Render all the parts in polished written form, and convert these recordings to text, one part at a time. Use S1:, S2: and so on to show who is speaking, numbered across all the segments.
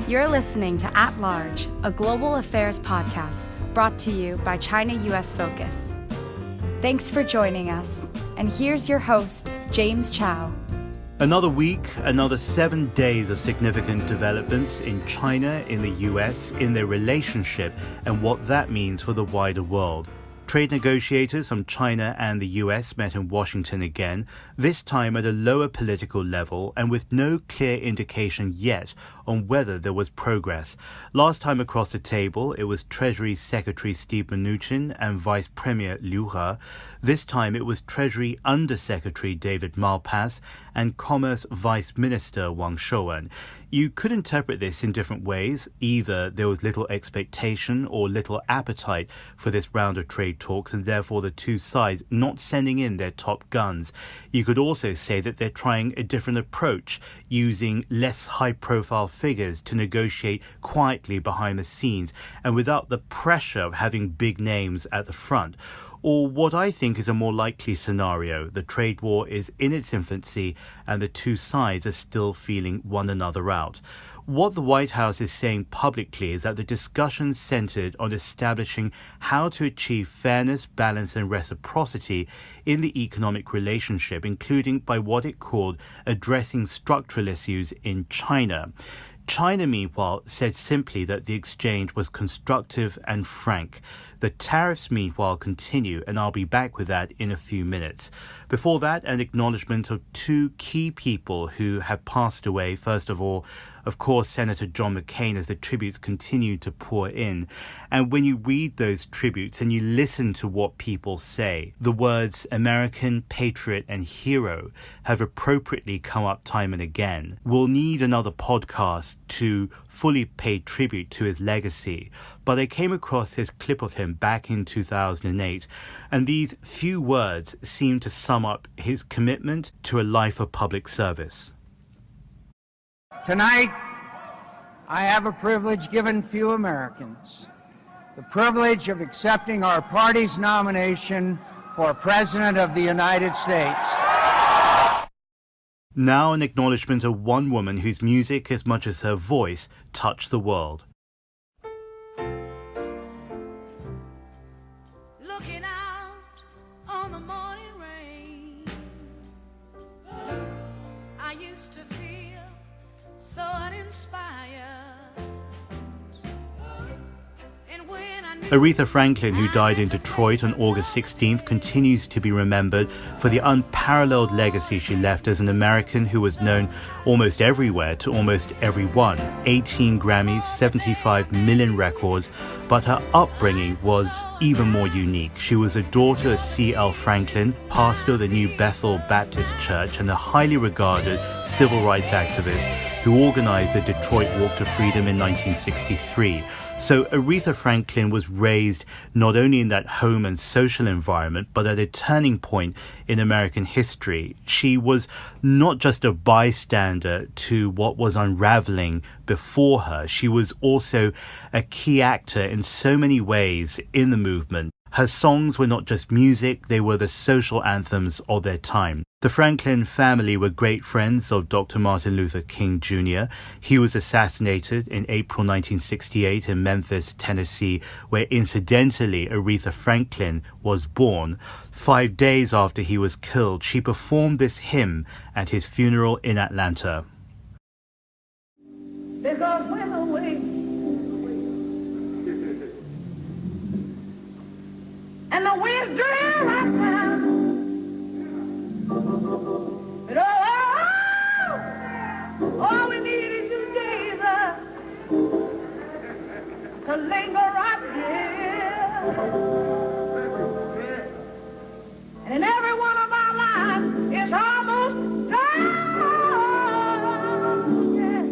S1: You're listening to At Large, a global affairs podcast brought to you by China-US Focus. Thanks for joining us, and here's your host, James Chow.
S2: Another week, another 7 days of significant developments in China, in the US, in their relationship, and what that means for the wider world. Trade negotiators from China and the US met in Washington again, this time at a lower political level and with no clear indication yet on whether there was progress. Last time across the table, it was Treasury Secretary Steve Mnuchin and Vice Premier Liu He. This time it was Treasury Undersecretary David Malpass and Commerce Vice Minister Wang Shouwen. You could interpret this in different ways. Either there was little expectation or little appetite for this round of trade talks and therefore the two sides not sending in their top guns. You could also say that they're trying a different approach, using less high-profile figures to negotiate quietly behind the scenes and without the pressure of having big names at the front. Or what I think is a more likely scenario, the trade war is in its infancy and the two sides are still feeling one another out. What the White House is saying publicly is that the discussion centered on establishing how to achieve fairness, balance and reciprocity in the economic relationship, including by what it called addressing structural issues in China. China, meanwhile, said simply that the exchange was constructive and frank. The tariffs, meanwhile, continue, and I'll be back with that in a few minutes. Before that, an acknowledgement of two key people who have passed away. First of all, of course, Senator John McCain, as the tributes continue to pour in. And when you read those tributes and you listen to what people say, the words American, patriot, and hero have appropriately come up time and again. We'll need another podcast to fully pay tribute to his legacy, but I came across this clip of him back in 2008, and these few words seem to sum up his commitment to a life of public service.
S3: Tonight, I have a privilege given few Americans, the privilege of accepting our party's nomination for President of the United States.
S2: Now an acknowledgement of one woman whose music, as much as her voice, touched the world.
S4: Looking out on the morning rain, I used to feel so uninspired.
S2: Aretha Franklin, who died in Detroit on August 16th, continues to be remembered for the unparalleled legacy she left as an American who was known almost everywhere to almost everyone. 18 Grammys, 75 million records, but her upbringing was even more unique. She was a daughter of C.L. Franklin, pastor of the New Bethel Baptist Church and a highly regarded civil rights activist who organized the Detroit Walk to Freedom in 1963. So Aretha Franklin was raised not only in that home and social environment, but at a turning point in American history. She was not just a bystander to what was unraveling before her. She was also a key actor in so many ways in the movement. Her songs were not just music, they were the social anthems of their time. The Franklin family were great friends of Dr. Martin Luther King Jr. He was assassinated in April 1968 in Memphis, Tennessee, where incidentally Aretha Franklin was born. 5 days after he was killed, she performed this hymn at his funeral in Atlanta.
S5: Because when the wind and the wind drill right now, but all we need is you, Jesus, to linger right here. And in every one of our lives, it's almost done. Yeah.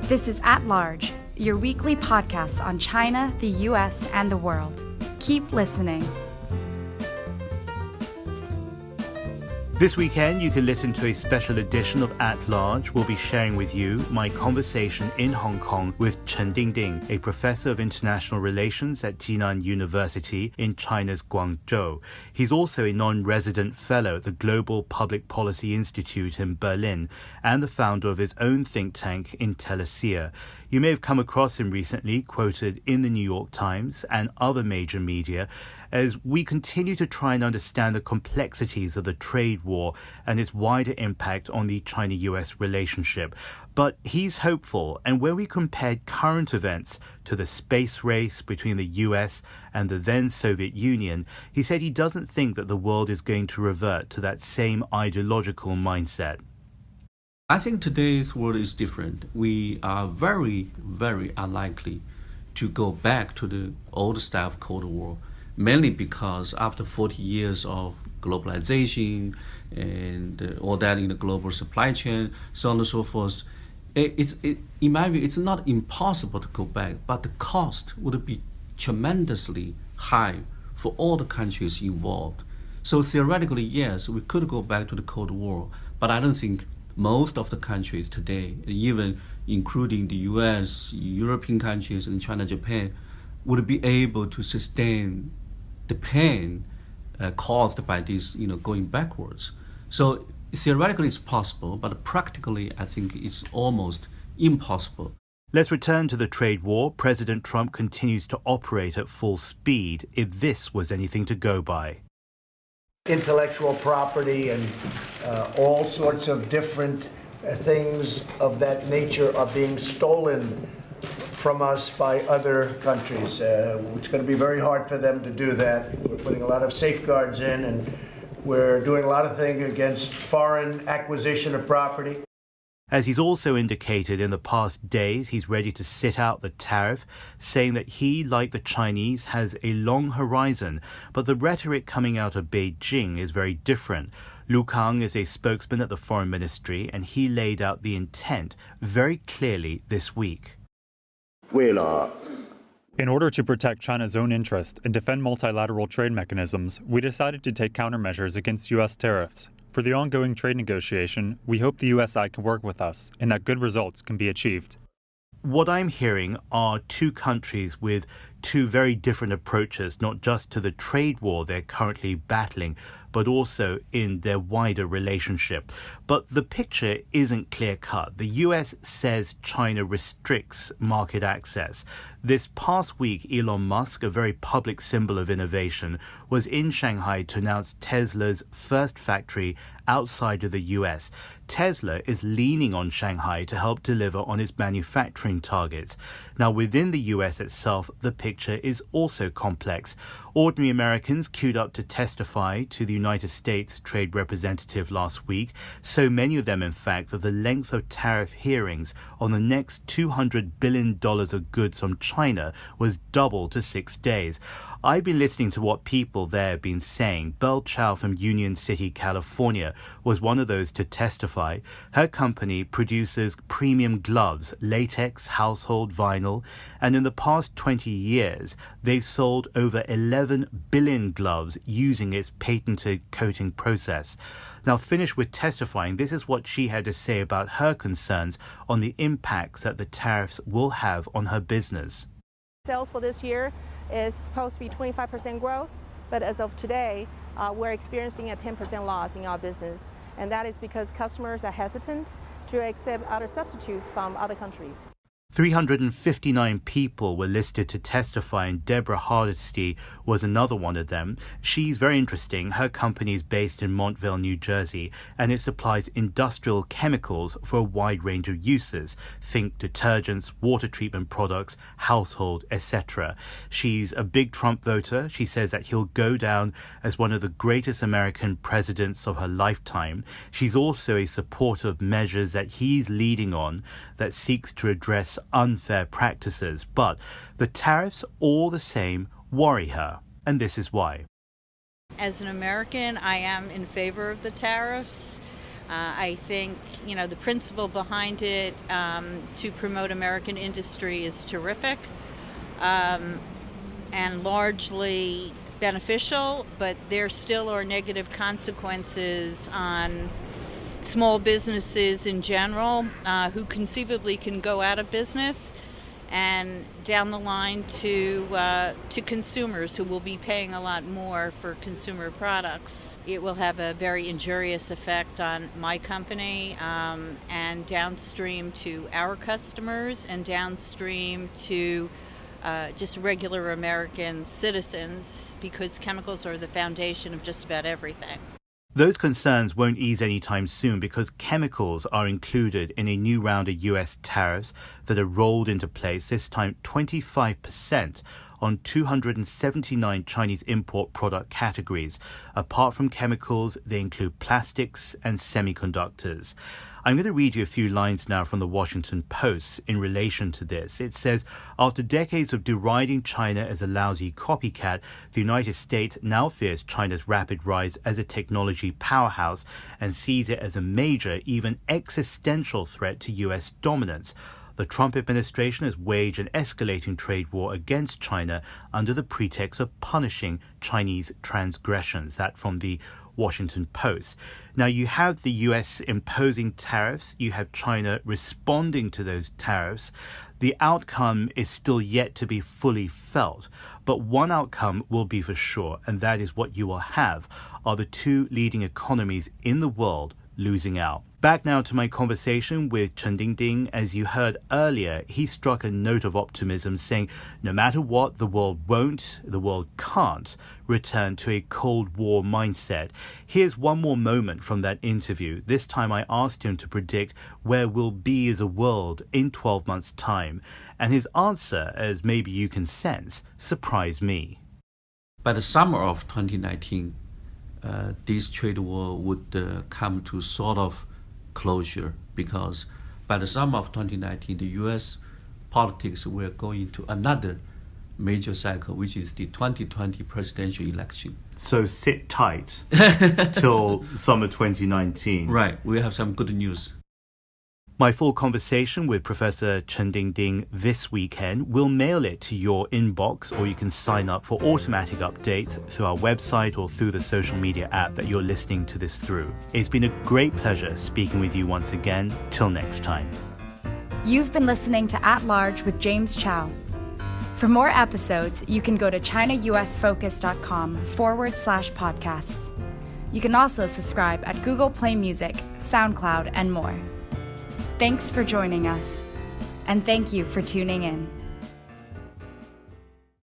S1: This is At Large, your weekly podcast on China, the US, and the world. Keep listening.
S2: This weekend, you can listen to a special edition of At Large. We'll be sharing with you my conversation in Hong Kong with Chen Dingding, a professor of international relations at Jinan University in China's Guangzhou. He's also a non-resident fellow at the Global Public Policy Institute in Berlin and the founder of his own think tank Intellicia. You may have come across him recently, quoted in the New York Times and other major media, as we continue to try and understand the complexities of the trade war and its wider impact on the China-US relationship. But he's hopeful, and when we compared current events to the space race between the US and the then Soviet Union, he said he doesn't think that the world is going to revert to that same ideological mindset.
S6: I think today's world is different. We are very, very unlikely to go back to the old style of Cold War, mainly because after 40 years of globalization and all that in the global supply chain, so on and so forth, in my view, it's not impossible to go back, but the cost would be tremendously high for all the countries involved. So theoretically, yes, we could go back to the Cold War, but I don't think most of the countries today, even including the US, European countries, and China, Japan, would be able to sustain the pain caused by this, going backwards. So theoretically it's possible, but practically I think it's almost impossible.
S2: Let's return to the trade war. President Trump continues to operate at full speed, if this was anything to go by.
S7: Intellectual property and all sorts of different things of that nature are being stolen from us by other countries. It's going to be very hard for them to do that. We're putting a lot of safeguards in, and we're doing a lot of things against foreign acquisition of property.
S2: As he's also indicated in the past days, he's ready to sit out the tariff, saying that he, like the Chinese, has a long horizon. But the rhetoric coming out of Beijing is very different. Lu Kang is a spokesman at the Foreign Ministry, and he laid out the intent very clearly this week.
S8: In order to protect China's own interest and defend multilateral trade mechanisms, we decided to take countermeasures against U.S. tariffs. For the ongoing trade negotiation, we hope the U.S. side can work with us and that good results can be achieved.
S2: What I'm hearing are two countries with two very different approaches, not just to the trade war they're currently battling, but also in their wider relationship. But the picture isn't clear-cut. The US says China restricts market access. This past week, Elon Musk, a very public symbol of innovation, was in Shanghai to announce Tesla's first factory outside of the US. Tesla is leaning on Shanghai to help deliver on its manufacturing targets. Now, within the US itself, the picture is also complex. Ordinary Americans queued up to testify to the United States Trade Representative last week, so many of them, in fact, that the length of tariff hearings on the next $200 billion of goods from China was doubled to 6 days. I've been listening to what people there have been saying. Belle Chow from Union City, California, was one of those to testify. Her company produces premium gloves, latex, household, vinyl, and in the past 20 years, they've sold over 11 billion gloves using its patented coating process. Now, finished with testifying, this is what she had to say about her concerns on the impacts that the tariffs will have on her business.
S9: Sales for this year is supposed to be 25% growth, but as of today, we're experiencing a 10% loss in our business, and that is because customers are hesitant to accept other substitutes from other countries.
S2: 359 people were listed to testify, and Deborah Hardesty was another one of them. She's very interesting. Her company is based in Montville, New Jersey, and it supplies industrial chemicals for a wide range of uses. Think detergents, water treatment products, household, etc. She's a big Trump voter. She says that he'll go down as one of the greatest American presidents of her lifetime. She's also a supporter of measures that he's leading on that seeks to address unfair practices, but the tariffs all the same worry her, and this is why.
S10: As an American, I am in favor of the tariffs. I think, the principle behind it to promote American industry is terrific, and largely beneficial, but there still are negative consequences on small businesses in general who conceivably can go out of business, and down the line to consumers who will be paying a lot more for consumer products. It will have a very injurious effect on my company and downstream to our customers and downstream to just regular American citizens, because chemicals are the foundation of just about everything.
S2: Those concerns won't ease anytime soon because chemicals are included in a new round of US tariffs that are rolled into place, this time 25% on 279 Chinese import product categories. Apart from chemicals, they include plastics and semiconductors. I'm going to read you a few lines now from the Washington Post in relation to this. It says, after decades of deriding China as a lousy copycat, the United States now fears China's rapid rise as a technology powerhouse and sees it as a major, even existential threat to U.S. dominance. The Trump administration has waged an escalating trade war against China under the pretext of punishing Chinese transgressions. That from the Washington Post. Now, you have the US imposing tariffs. You have China responding to those tariffs. The outcome is still yet to be fully felt. But one outcome will be for sure, and that is what you will have are the two leading economies in the world losing out. Back now to my conversation with Chen Dingding. As you heard earlier, he struck a note of optimism, saying no matter what, the world won't, the world can't return to a Cold War mindset. Here's one more moment from that interview. This time I asked him to predict where we'll be as a world in 12 months' time. And his answer, as maybe you can sense, surprised me.
S6: By the summer of 2019, this trade war would come to sort of closure, because by the summer of 2019, the U.S. politics were going to another major cycle, which is the 2020 presidential election.
S2: So sit tight till summer 2019.
S6: Right, we have some good news.
S2: My full conversation with Professor Chen Dingding this weekend, we'll mail it to your inbox, or you can sign up for automatic updates through our website or through the social media app that you're listening to this through. It's been a great pleasure speaking with you once again. Till next time.
S1: You've been listening to At Large with James Chow. For more episodes, you can go to chinausfocus.com/podcasts. You can also subscribe at Google Play Music, SoundCloud, and more. Thanks for joining us, and thank you for tuning in.